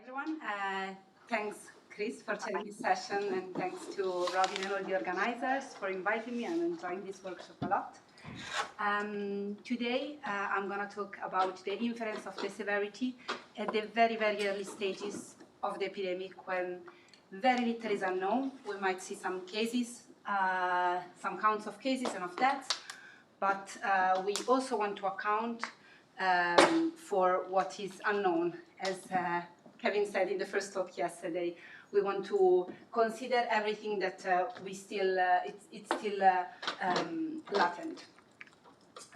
everyone. Thanks, Chris, for chairing this session, and thanks to Robin and all the organizers for inviting me. I'm enjoying this workshop a lot. Today, I'm going to talk about the inference of the severity at the very, very early stages of the epidemic, when very little is unknown. We might see some cases, some counts of cases and of deaths, but we also want to account for what is unknown. As Kevin said in the first talk yesterday, we want to consider everything that we still, it's still latent.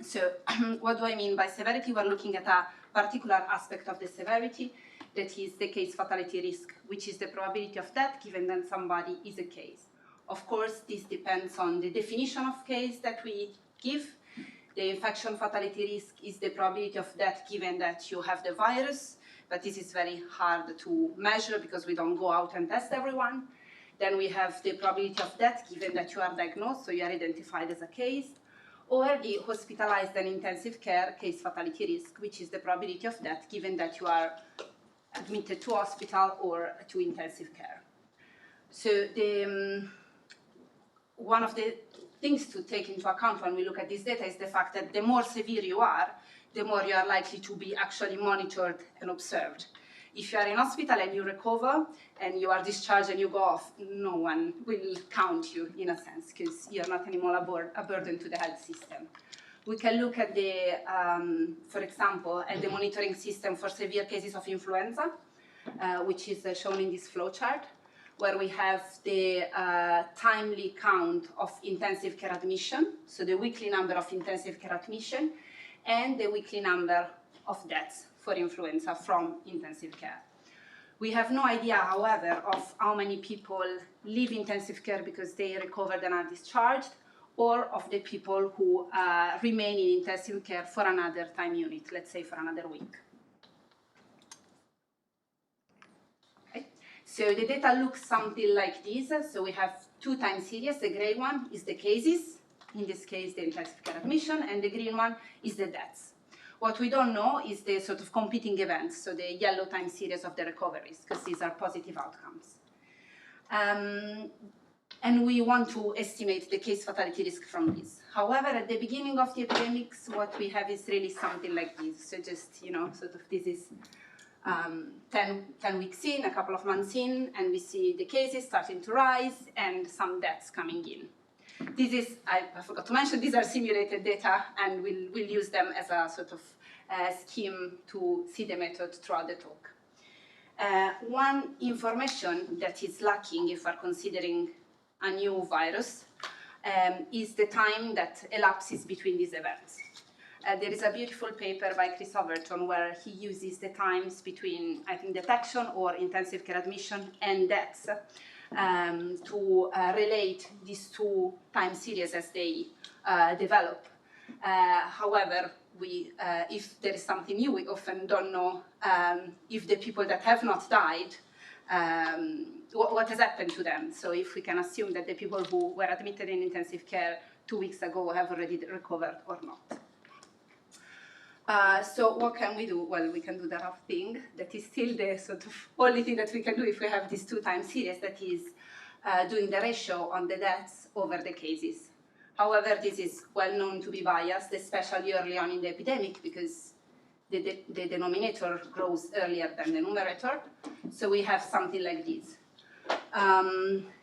So what do I mean by severity? We're looking at a particular aspect of the severity, that is the case fatality risk, which is the probability of death given that somebody is a case. Of course, this depends on the definition of case that we give. The infection fatality risk is the probability of death given that you have the virus, but this is very hard to measure because we don't go out and test everyone. Then we have the probability of death given that you are diagnosed, so you are identified as a case, or the hospitalized and intensive care case fatality risk, which is the probability of death given that you are admitted to hospital or to intensive care. So one of the things to take into account when we look at this data is the fact that the more severe you are, the more you are likely to be actually monitored and observed. If you are in hospital and you recover and you are discharged and you go off, no one will count you in a sense because you're not anymore a burden to the health system. We can look at the, for example, at the monitoring system for severe cases of influenza, which is shown in this flowchart, where we have the timely count of intensive care admission, so the weekly number of intensive care admission, and the weekly number of deaths for influenza from intensive care. We have no idea, however, of how many people leave intensive care because they recovered and are discharged, or of the people who remain in intensive care for another time unit, let's say for another week. Okay. So the data looks something like this. So we have two time series. The gray one is the cases, in this case the intensive care admission, and the green one is the deaths. What we don't know is the sort of competing events, so the yellow time series of the recoveries, because these are positive outcomes. And we want to estimate the case fatality risk from this. However, at the beginning of the epidemics, what we have is really something like this. So just, you know, sort of this is 10 weeks in, a couple of months in, and we see the cases starting to rise and some deaths coming in. This is, I forgot to mention, these are simulated data, and we'll use them as a sort of scheme to see the method throughout the talk. One information that is lacking if we're considering a new virus is the time that elapses between these events. There is a beautiful paper by Chris Overton where he uses the times between, I think, detection or intensive care admission and deaths to relate these two time series as they develop. However, if there is something new, we often don't know if the people that have not died, what has happened to them. So if we can assume that the people who were admitted in intensive care 2 weeks ago have already recovered or not. So what can we do? Well, we can do the rough thing. That is still the sort of only thing that we can do if we have this two time series, that is doing the ratio on the deaths over the cases. However, this is well known to be biased, especially early on in the epidemic, because the denominator grows earlier than the numerator. So we have something like this.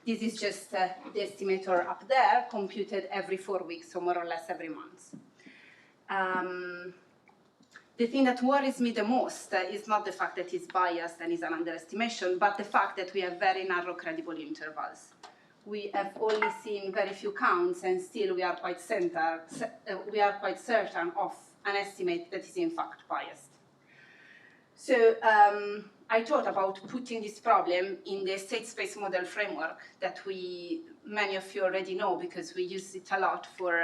This is just the estimator up there, computed every 4 weeks, so more or less every month. The thing that worries me the most is not the fact that it's biased and is an underestimation, but the fact that we have very narrow credible intervals. We have only seen very few counts, and still we are quite certain of an estimate that is in fact biased. So I thought about putting this problem in the state space model framework that many of you already know, because we use it a lot for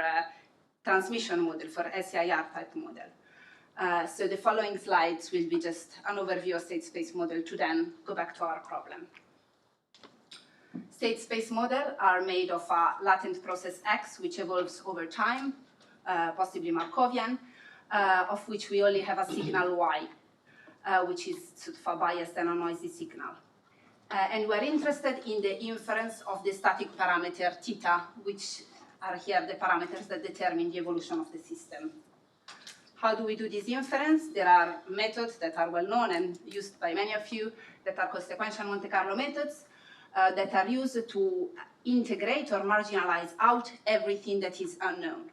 transmission model, for SIR type model. So the following slides will be just an overview of state space model to then go back to our problem. State space models are made of a latent process X, which evolves over time, possibly Markovian, of which we only have a signal Y. which is sort of a biased and a noisy signal. And we're interested in the inference of the static parameter theta, which are here the parameters that determine the evolution of the system. How do we do this inference? There are methods that are well known and used by many of you that are called sequential Monte Carlo methods that are used to integrate or marginalize out everything that is unknown.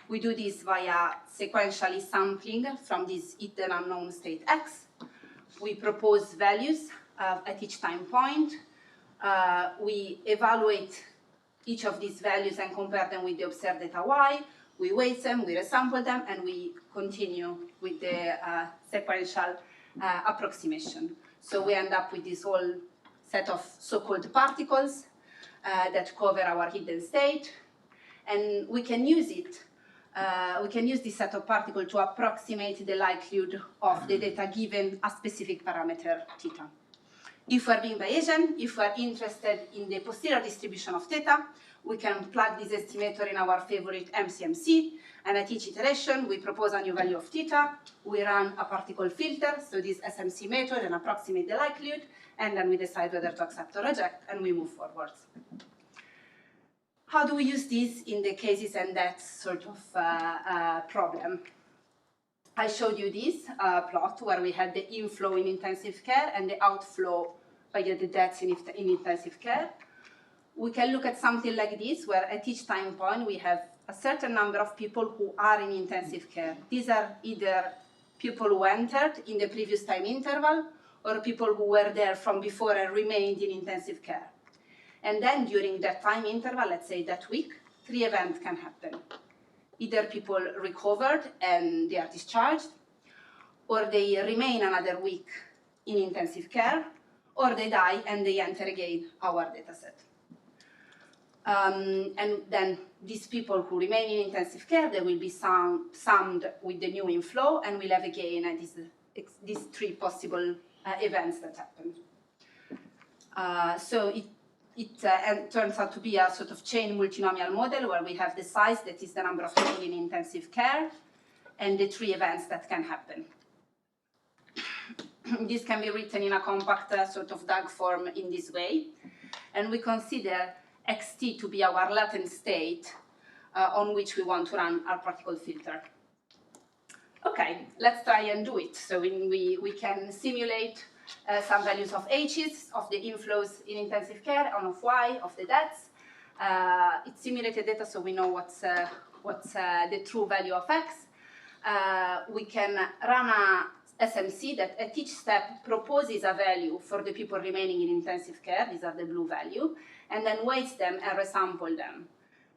We do this via sequentially sampling from this hidden unknown state X. We propose values at each time point. We evaluate each of these values and compare them with the observed data Y. We weight them, we resample them, and we continue with the sequential approximation. So we end up with this whole set of so-called particles that cover our hidden state, and we can use it. We can use this set of particles to approximate the likelihood of the data given a specific parameter theta. If we're being Bayesian, if we're interested in the posterior distribution of theta, we can plug this estimator in our favorite MCMC, and at each iteration, we propose a new value of theta, we run a particle filter, so this SMC method, and approximate the likelihood, and then we decide whether to accept or reject, and we move forwards. How do we use this in the cases and that sort of problem? I showed you this plot where we had the inflow in intensive care and the outflow by the deaths in intensive care. We can look at something like this, where at each time point we have a certain number of people who are in intensive care. These are either people who entered in the previous time interval or people who were there from before and remained in intensive care. And then during that time interval, let's say that week, 3 events can happen. Either people recovered and they are discharged, or they remain another week in intensive care, or they die and they enter again our dataset. And then these people who remain in intensive care, they will be summed with the new inflow, and we'll have again these 3 possible events that happen. So it turns out to be a sort of chain multinomial model where we have the size, that is the number of people in intensive care, and the 3 events that can happen. This can be written in a compact sort of DAG form in this way, and we consider xt to be our latent state on which we want to run our particle filter. Okay, let's try and do it. So we can simulate some values of h's, of the inflows in intensive care, and of y, of the deaths. It's simulated data, so we know what's the true value of x. We can run a SMC that at each step proposes a value for the people remaining in intensive care. These are the blue value, and then weights them and resample them.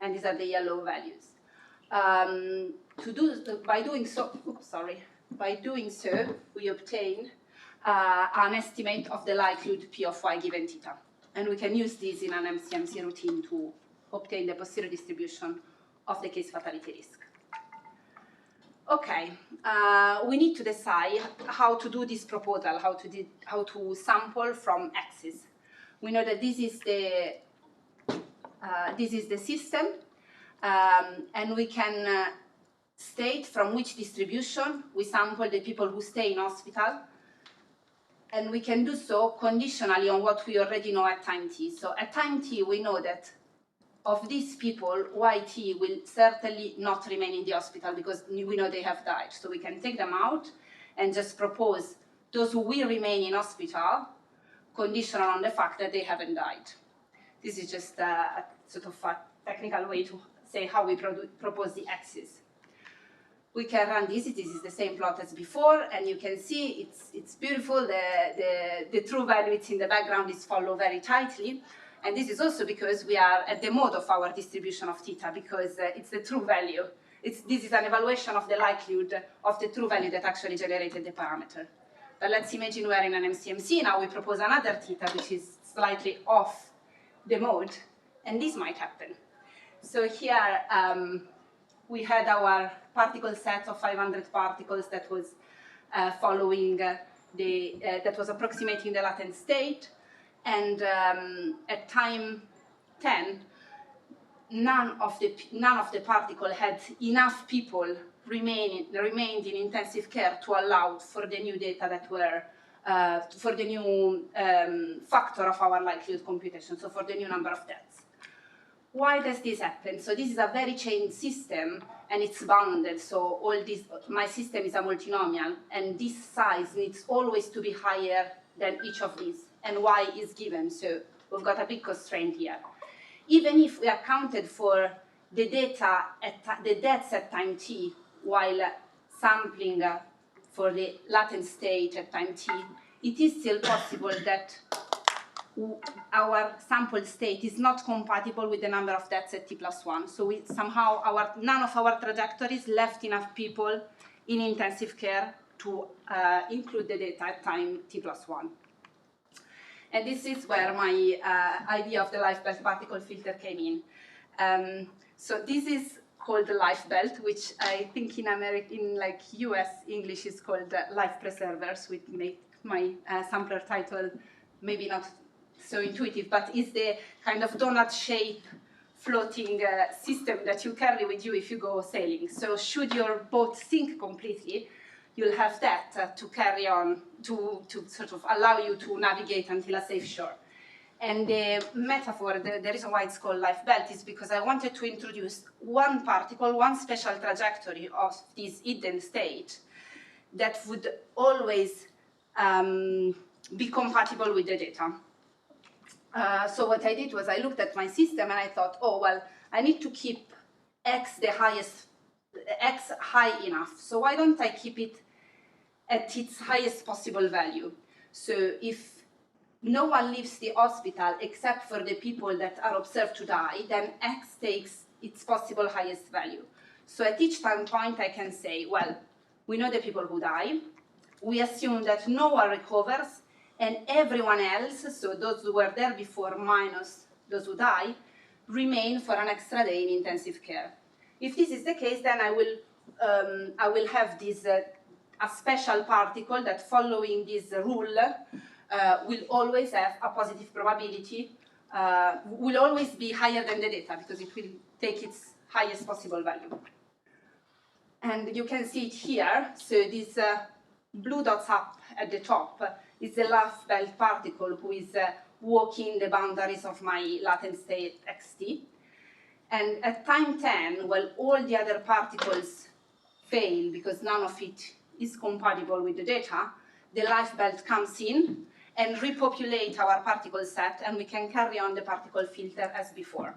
And these are the yellow values. By doing so, we obtain an estimate of the likelihood P of y given theta. And we can use this in an MCMC routine to obtain the posterior distribution of the case fatality risk. Okay, we need to decide how to do this proposal, how to sample from x's. We know that this is the system, and we can state from which distribution we sample the people who stay in hospital, and we can do so conditionally on what we already know at time t. So at time t, we know that of these people, yt will certainly not remain in the hospital because we know they have died. So we can take them out and just propose those who will remain in hospital conditional on the fact that they haven't died. This is just a sort of a technical way to say how we propose the x's. We can run this. This is the same plot as before, and you can see it's beautiful. The true value it's in the background is followed very tightly. And this is also because we are at the mode of our distribution of theta, because it's the true value. This is an evaluation of the likelihood of the true value that actually generated the parameter. But let's imagine we're in an MCMC. Now we propose another theta, which is slightly off the mode, and this might happen. So here we had our particle set of 500 particles that was following that was approximating the latent state. And at time 10, none of the particle had enough people remained in intensive care to allow for the new data that were, for the new factor of our likelihood computation, so for the new number of deaths. Why does this happen? So this is a very chained system, and it's bounded. So all this, my system is a multinomial, and this size needs always to be higher than each of these, and y is given. So we've got a big constraint here. Even if we accounted for the data at the deaths at time t, while sampling for the latent state at time t, it is still possible that our sample state is not compatible with the number of deaths at t+1. So somehow none of our trajectories left enough people in intensive care to include the data at time t+1. And this is where my idea of the life belt particle filter came in. So this is called the life belt, which I think in US English is called life preservers, which make my sampler title maybe not so intuitive, but is the kind of donut shape floating system that you carry with you if you go sailing. So should your boat sink completely, you'll have that to carry on, to sort of allow you to navigate until a safe shore. And the metaphor, the reason why it's called life belt is because I wanted to introduce one particle, one special trajectory of this hidden state that would always be compatible with the data. So what I did was I looked at my system and I thought, oh, well, I need to keep x high enough. So why don't I keep it at its highest possible value? So if no one leaves the hospital except for the people that are observed to die, then x takes its possible highest value. So at each time point I can say, well, we know the people who die, we assume that no one recovers, and everyone else, so those who were there before minus those who die, remain for an extra day in intensive care. If this is the case, then I will have this a special particle that, following this rule, will always have a positive probability, will always be higher than the data because it will take its highest possible value. And you can see it here. So this blue dots up at the top is the life belt particle who is walking the boundaries of my latent state xt. And at time 10, well, all the other particles fail because none of it is compatible with the data, the life belt comes in and repopulate our particle set, and we can carry on the particle filter as before.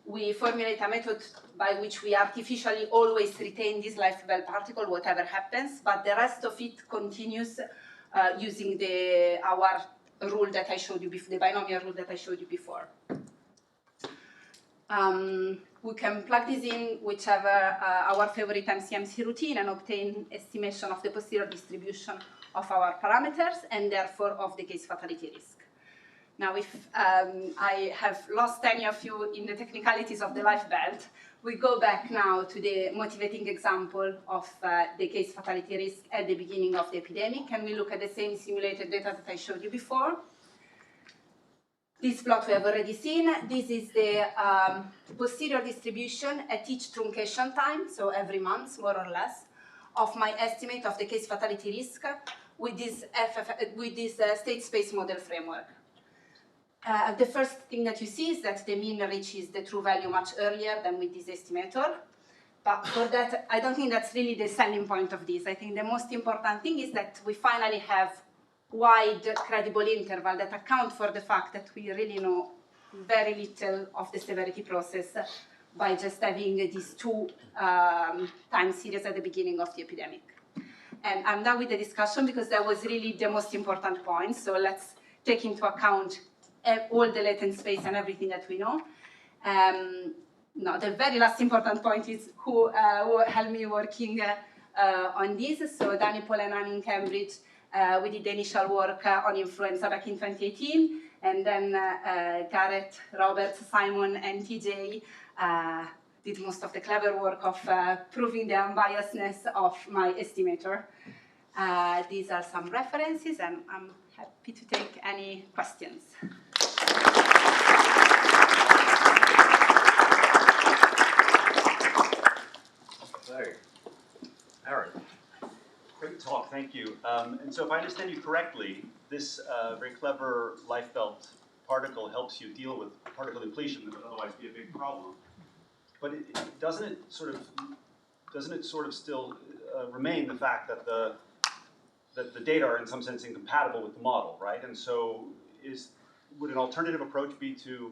We formulate a method by which we artificially always retain this life belt particle, whatever happens, but the rest of it continues using our rule that I showed you before, the binomial rule that I showed you before. We can plug this in whichever our favorite MCMC routine and obtain estimation of the posterior distribution of our parameters and therefore of the case fatality risk. Now, if I have lost any of you in the technicalities of the life belt, we go back now to the motivating example of the case fatality risk at the beginning of the epidemic, and we look at the same simulated data that I showed you before. This plot we have already seen. This is the posterior distribution at each truncation time, so every month, more or less, of my estimate of the case fatality risk with this state space model framework. The first thing that you see is that the mean reaches the true value much earlier than with this estimator. But for that, I don't think that's really the selling point of this. I think the most important thing is that we finally have wide credible interval that account for the fact that we really know very little of the severity process by just having these two time series at the beginning of the epidemic. And I'm done with the discussion because that was really the most important point. So let's take into account all the latent space and everything that we know. No, the very last important point is who helped me working on this. So Danny, Paul, and Anne in Cambridge, we did the initial work on influenza back in 2018, and then Garrett, Robert, Simon, and TJ did most of the clever work of proving the unbiasedness of my estimator. These are some references, and I'm happy to take any questions. So, thank you. And so if I understand you correctly, this very clever life belt particle helps you deal with particle depletion that would otherwise be a big problem. But doesn't it sort of still remain the fact that the data are in some sense incompatible with the model, right? And so would an alternative approach be to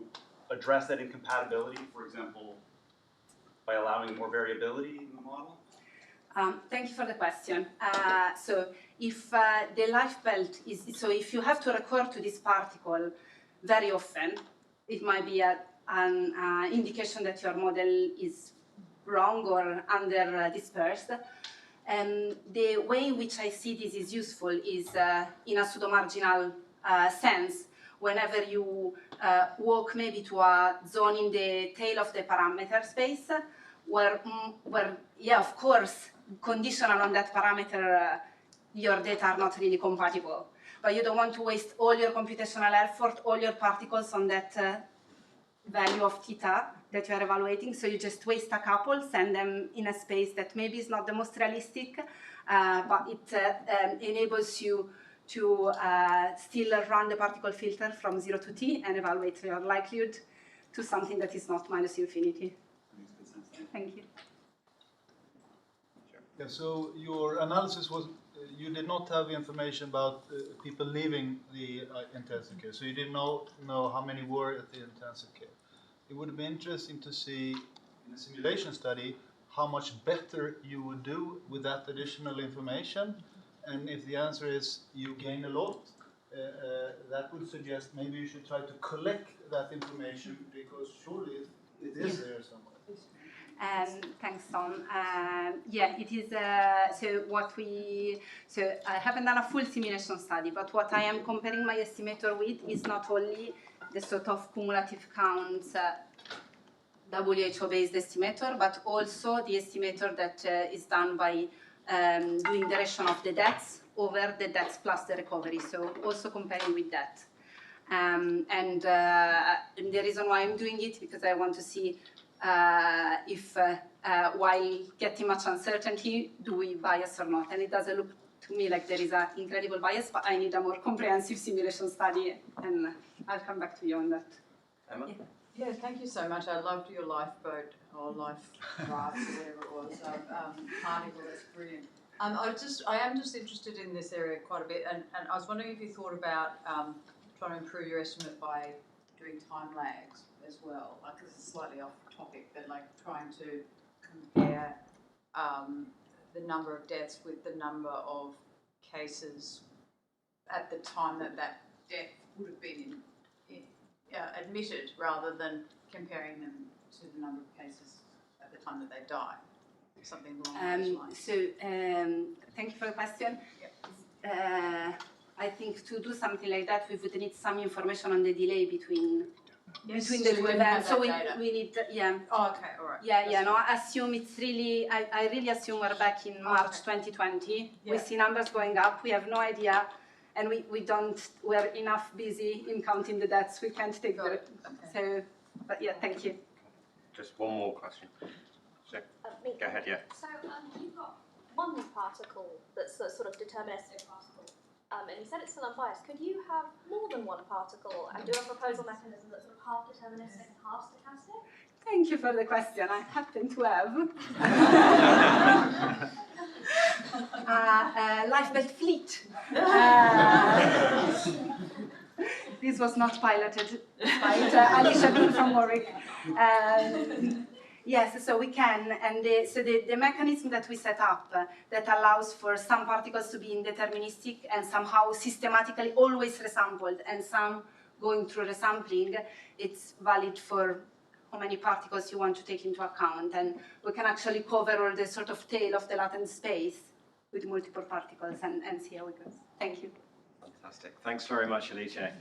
address that incompatibility, for example, by allowing more variability in the model? Thank you for the question. So if the life belt so if you have to recur to this particle very often, it might be an indication that your model is wrong or under dispersed. And the way in which I see this is useful is in a pseudo-marginal sense. Whenever you walk maybe to a zone in the tail of the parameter space, where yeah, of course, conditional on that parameter, your data are not really compatible. But you don't want to waste all your computational effort, all your particles on that value of theta that you are evaluating. So you just waste a couple, send them in a space that maybe is not the most realistic, but it enables you to still run the particle filter from 0 to t and evaluate your likelihood to something that is not minus infinity. Makes good sense. Thank you. Yeah, so your analysis was, you did not have information about people leaving the intensive care, so you didn't know how many were at the intensive care. It would be interesting to see in a simulation study how much better you would do with that additional information, and if the answer is you gain a lot, that would suggest maybe you should try to collect that information, because surely it is there somewhere. Thanks, Tom. Yeah, it is. So I haven't done a full simulation study, but what I am comparing my estimator with is not only the sort of cumulative counts WHO-based estimator, but also the estimator that is done by doing the ratio of the deaths over the deaths plus the recovery. So also comparing with that. And the reason why I'm doing it, because I want to see if while getting much uncertainty, do we bias or not? And it doesn't look to me like there is an incredible bias, but I need a more comprehensive simulation study, and I'll come back to you on that. Emma? Yeah, thank you so much. I loved your lifeboat or life raft, whatever it was, particle. That's brilliant. I am just interested in this area quite a bit, and I was wondering if you thought about trying to improve your estimate by doing time lags as well. Like, this is slightly off topic, but like trying to compare the number of deaths with the number of cases at the time that death would have been admitted, rather than comparing them to the number of cases at the time that they die. Something along those lines. So, thank you for the question. Yep. I think to do something like that, we would need some information on the delay between the two events. So we need, yeah. Oh, okay, all right. Yeah, no, I assume it's really, I really assume we're back in March 2020. Yeah. We see numbers going up, we have no idea, and we're enough busy in counting the deaths, we can't take the, so, but yeah, thank you. Just one more question. So, go ahead, yeah. So you've got one particle that's a sort of deterministic particle, and you said it's still unbiased. Could you have more than one particle and do a proposal mechanism that's sort of half deterministic and half stochastic? Thank you for the question. I happen to have lifebelt fleet. This was not piloted by Alicia Bean from Warwick. Yes, so we can, and the mechanism that we set up that allows for some particles to be indeterministic and somehow systematically always resampled and some going through resampling, it's valid for how many particles you want to take into account, and we can actually cover all the sort of tail of the latent space with multiple particles and see how it goes. Thank you. Fantastic. Thanks very much, Alicia.